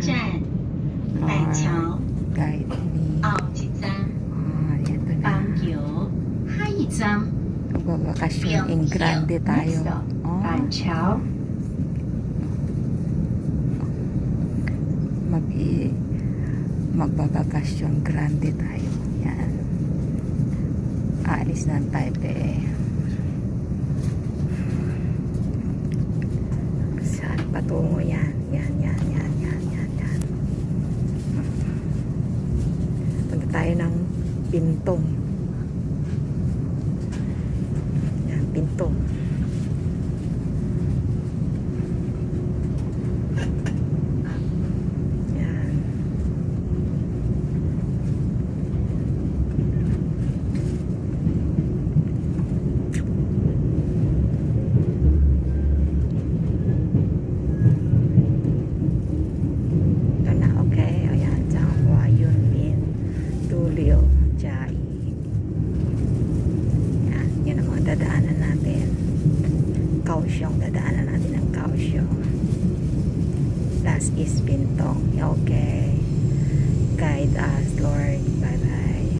站板桥 guide me. 后一站 Ito na. 邦桥下一站 Magbabakasyon in Grande tayo. Next stop, 板桥 Magbabakasyon Grande tayo. Yan. Aalis na ang Taipei. Saan patungo yan? Yan. Punta tayo ng Pintong. Yan, Pintong. Yan. Ito na, okay. O yan, Changhua, Yunmin, Tulio, Jai. Yan, yun ang mga dadaanan natin. Kaohsiung, dadaanan natin ang Kaohsiung. Last is Pintong. Okay. Guide us, Lord. Bye-bye.